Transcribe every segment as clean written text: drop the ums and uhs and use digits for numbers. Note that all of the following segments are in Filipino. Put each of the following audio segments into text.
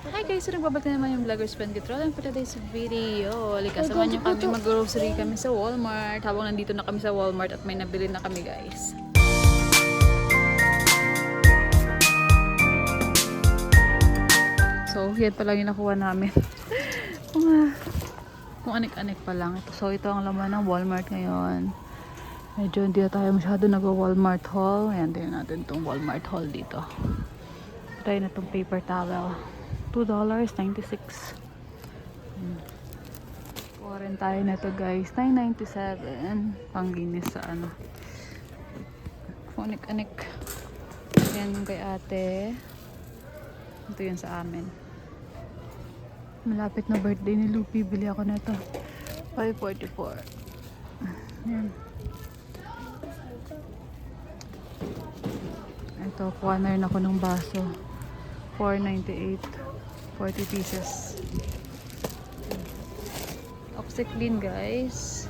Hi guys, so nagbabalik na naman yung Vloggers Friend Control for today's video. Halika, samahan niyo kami, mag-grocery kami sa Walmart. Habang nandito na kami sa Walmart at may nabili na kami guys. So, yan pa lang yung nakuha namin. kung anik-anik pa lang. So, ito ang laman ng Walmart ngayon. Medyo hindi na tayo masyado nag-Walmart haul. Ayan, tingnan natin itong Walmart haul dito. Try na itong paper towel. $2.96. Kuha rin tayo na ito guys. $9.97. Panglinis sa ano. Anik-anik. Yan yung kay ate. Ito yun sa amin. Malapit na birthday ni Lupi. Bili ako na ito. $5.44. Yan. Ito, kuha na rin ako ng baso. $4.98. 40 pieces. Oxyclean guys.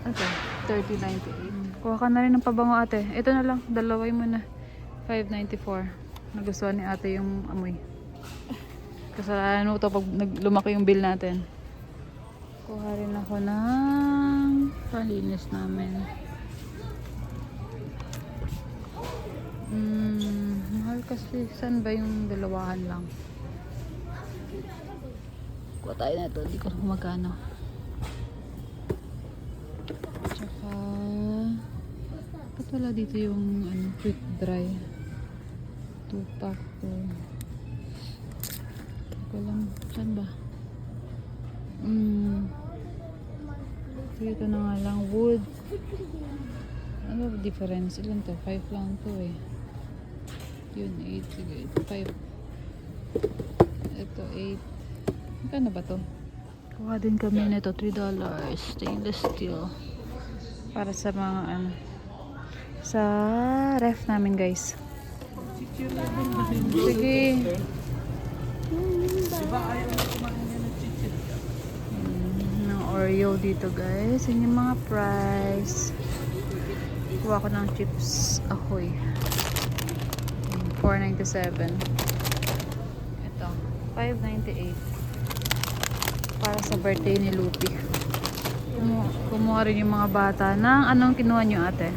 Okay, $30.98. Kuha ka na rin ng pabango ate. Ito na lang, dalaway mo na. $5.94. Nagustuhan ni ate yung amoy. Kasalanan mo ito pag lumaki yung bill natin. Kuha rin ako ng palinis namin. Mahal kasi. Saan ba yung dalawahan lang? Kuha tayo na ito. Hindi ko na magkano. Tsaka ba't wala dito yung ano, quick dry 2-pack to. Hindi ko lang. Saan ba? Dito na nga lang. Wood. Ano ba difference? Ilan to? 5 lang to eh. Yun, 8. Sige, ito 5. Ito 8. Magkano ba to? Kuha din kami nito, $3. Stainless steel. Para sa mga ano. Sa ref namin guys. Sige. Ng Oreo dito guys. Yun yung mga price. Kuha ko ng chips ahoy. $4.97. Ito, $5.98. Para sa birthday ni Lupi. Kumuha rin yung mga bata ng anong kinuha nyo ate?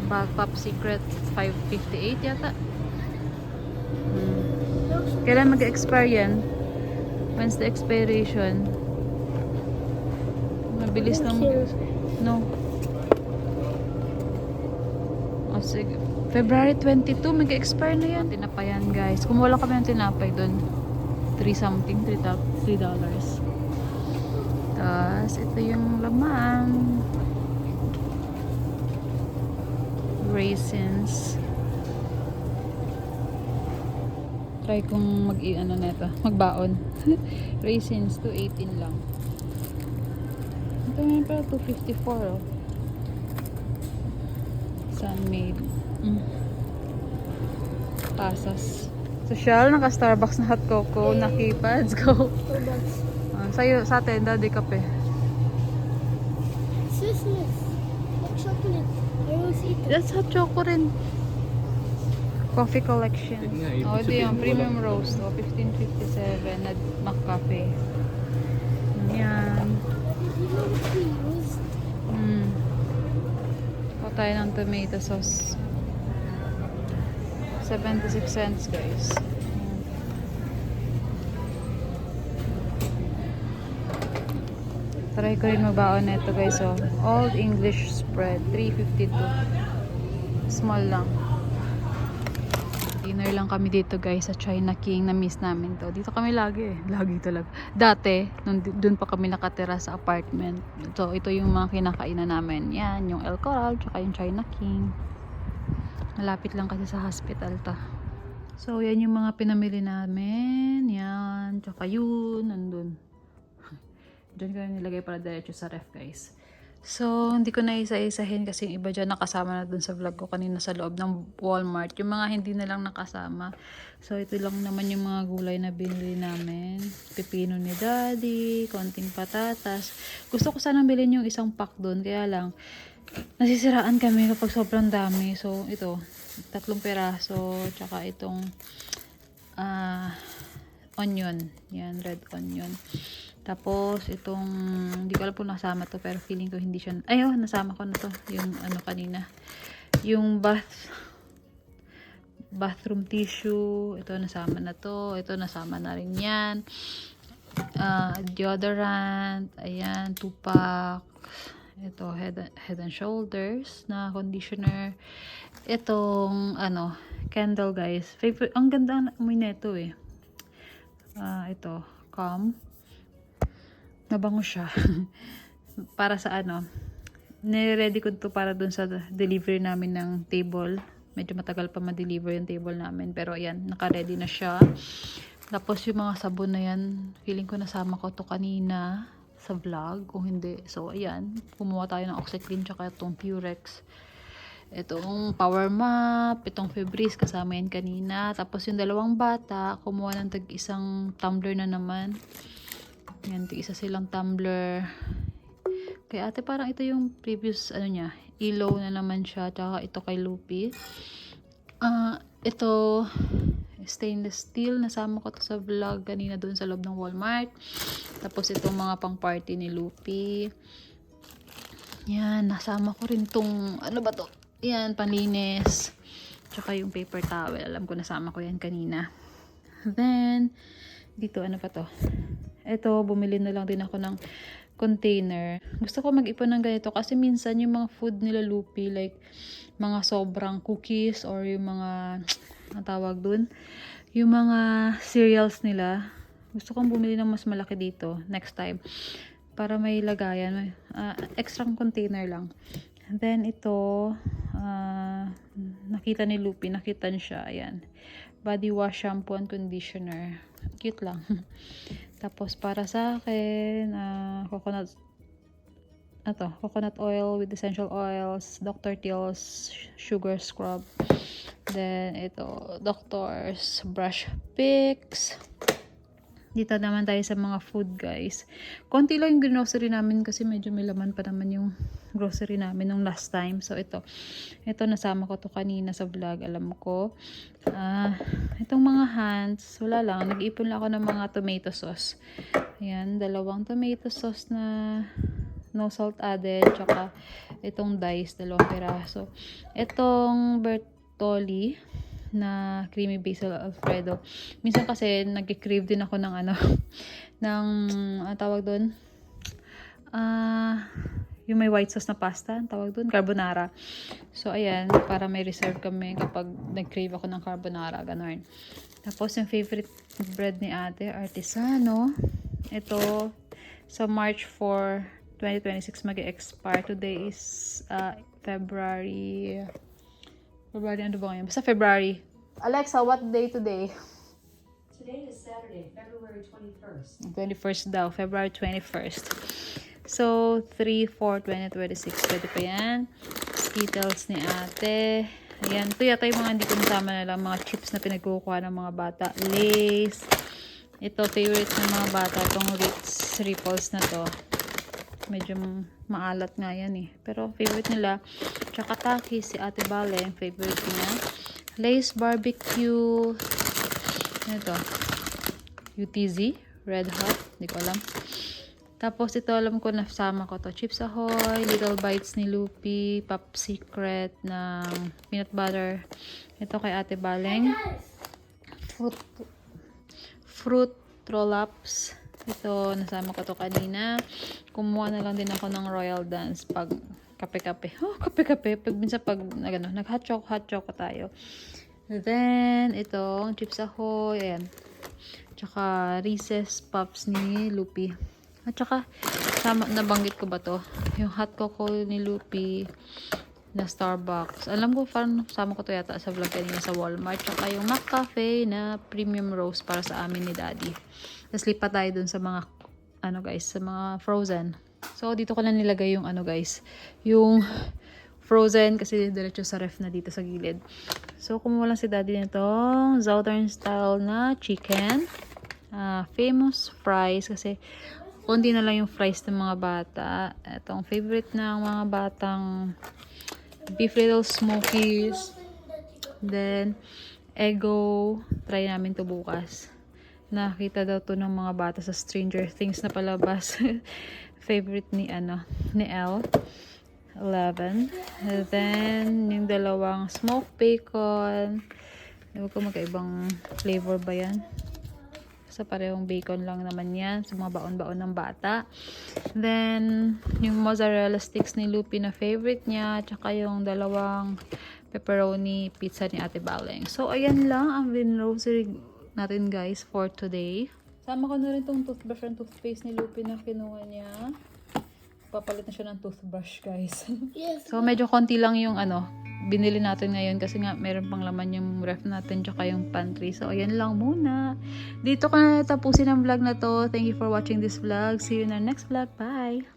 Pop Secret $5.58 yata. Kailan mag-expire yan? When's the expiration? Mabilis lang. No. O sige. February 22, mag-expire na yan. Tinapayan guys. Kumuha lang kami ng tinapay doon. $3 something. $3. Tapos, ito yung laman. Raisins. Try kong mag-ano neto. Magbaon. Raisins, $2.18 lang. Ito nga pala, $2.54 oh. Sunmade. Pasas. Social, naka-Starbucks na hot cocoa, naki-pads, go. Sa'yo, sa atin, daddy kape. Sisness. Hot chocolate. I was eating. That's hot choco rin. Coffee collection. Oh, ito yung premium roast. Oh, $15.57 na McCafe. Yan. Kuha tayo ng tomato sauce. 76 cents guys. Try ko rin magbaon nito guys. Oh. Old English spread. $3.52. Small lang. Dinner lang kami dito guys sa China King. Na-miss namin to. Dito kami lagi eh. Lagi talaga. Dati, dun pa kami nakatira sa apartment. So, ito yung mga kinakainan namin. Yan, yung El Coral, tsaka yung China King. Malapit lang kasi sa hospital ta. So, yan yung mga pinamili namin. Yan. Tsaka yun. Nandun. Diyan ko na nilagay para diretso sa ref guys. So, hindi ko na isa-isahin kasi yung iba dyan nakasama na dun sa vlog ko kanina sa loob ng Walmart. Yung mga hindi na lang nakasama. So, ito lang naman yung mga gulay na binili namin. Pipino ni daddy. Konting patatas. Gusto ko sanang bilhin yung isang pack dun. Kaya lang, nasisiraan kami kapag sobrang dami. So, ito. 3 peraso, tsaka itong onion. Yan, red onion. Tapos, itong, hindi ko alam kung nasama to, pero feeling ko hindi siya, nasama ko na to. Yung ano kanina. Yung bathroom tissue. Ito, nasama na to. Ito, nasama na rin yan. Deodorant. Ayan, 2 packs. Ito, head and shoulders na conditioner. Itong, candle, guys. Favorite, ang ganda ang amoy na ito eh. Ito, calm. Nabango siya. Para sa nire-ready ko to para dun sa delivery namin ng table. Medyo matagal pa ma-deliver yung table namin. Pero ayan, naka-ready na siya. Tapos yung mga sabon na yan, feeling ko nasama ko to kanina sa vlog. Kung hindi, so ayan. Kumuha tayo ng OxiClean tsaka itong Purex. Itong Power Mop, itong Febreze, kasama yan kanina. Tapos yung dalawang bata, kumuha ng tag-isang tumbler na naman. Yan, isa silang tumbler. Kay ate, parang ito yung previous, ilaw na naman siya. Tsaka ito kay Lupi. Ito, stainless steel. Nasama ko to sa vlog kanina doon sa loob ng Walmart. Tapos itong mga pang party ni Lupi. Yan, nasama ko rin tong, ano ba to? Yan, panlinis. Tsaka yung paper towel. Alam ko, nasama ko yan kanina. Then, dito, ano pa to? Ito, bumili na lang din ako ng container. Gusto ko mag-ipon ng ganito kasi minsan yung mga food nila Lupi, like mga sobrang cookies or yung mga, ang tawag dun, yung mga cereals nila. Gusto kong bumili ng mas malaki dito next time para may lagayan. Extra container lang. And then ito, nakita ni Lupi, nakita niya, ayan. Body wash, shampoo, and conditioner. Cute lang. Tapos para sa akin, coconut oil with essential oils, Dr. Teal's sugar scrub. Then ito, Doctor's brush picks. Dito naman tayo sa mga food, guys. Konti lang yung grocery namin kasi medyo may laman pa naman yung grocery namin nung last time. So ito nasama ko to kanina sa vlog, alam ko. Itong mga hands, wala lang, nag-ipon lang ako ng mga tomato sauce. Ayan, 2 tomato sauce na no salt added, tsaka itong dice, 2 piraso. Itong Bertolli na creamy basil alfredo. Minsan kasi nag-crave din ako ng tawag doon, yung may white sauce na pasta, tawag doon, carbonara. So ayan, para may reserve kami kapag nag-crave ako ng carbonara, ganun. Tapos yung favorite bread ni ate, Artisano. Ito, sa March 4, 2026 mag-expire. Today is February, ano ba ngayon? Basta February. Alexa, what day today? Today is Saturday, February 21st. 21st daw, February 21st. So, 3/4/2026. Pwede pa yan. Skittles ni ate. Ayan, ito yata yung mga hindi ko nasama na lang. Mga chips na pinagkukuha ng mga bata. Lace. Ito, favorite ng mga bata. Itong Ritz Ripples na to. Medyo maalat nga yan eh. Pero favorite nila. Tsaka Taki, si Ate Bale, yung favorite niya. Lace Barbecue. Ano to? UTZ. Red Hot. Hindi ko alam. Tapos ito, alam ko, nasama ko to. Chips Ahoy. Little Bites ni Lupi. Pop Secret ng peanut butter. Ito kay Ate Baleng. Fruit Roll-Ups. Ito, nasama ko to kanina. Kumuha na lang din ako ng Royal Dance pag kape-kape. Kape-kape. Minsan pag nag-hot choco tayo. Then, itong Chips Ahoy. Ayan. Tsaka Reese's Puffs ni Lupi. At tsaka, nabanggit ko ba to? Yung hot cocoa ni Lupi na Starbucks. Alam ko, parang sama ko to yata sa vlog kanina sa Walmart. Tsaka yung McCafe na premium roast para sa amin ni Daddy. Tapos lipat tayo dun sa mga, guys, sa mga frozen. So, dito ko lang nilagay yung, guys, yung frozen kasi diretso sa ref na dito sa gilid. So, kumuha lang si Daddy nitong Southern style na chicken. Famous fries kasi konti na lang yung fries ng mga bata. Itong favorite ng mga batang beef little smokies. Then, Eggo, try namin to bukas. Nakita daw to ng mga bata sa Stranger Things na palabas. Favorite ni Elle. 11. And then, yung dalawang smoked bacon. Ewan ko magkaibang flavor ba yan. Sa parehong bacon lang naman yan. Sa mga baon-baon ng bata. Then, yung mozzarella sticks ni Lupi na favorite niya. Tsaka yung dalawang pepperoni pizza ni Ate Baleng. So, ayan lang ang grocery natin guys for today. Sama ko na rin tong toothbrush and toothpaste ni Lupi na kinuha niya. Papalit na siya ng toothbrush guys. Yes. So, medyo konti lang yung binili natin ngayon kasi nga meron pang laman yung ref natin tsaka yung pantry. So, ayan lang muna. Dito ko na tapusin ang vlog na to. Thank you for watching this vlog. See you in our next vlog. Bye!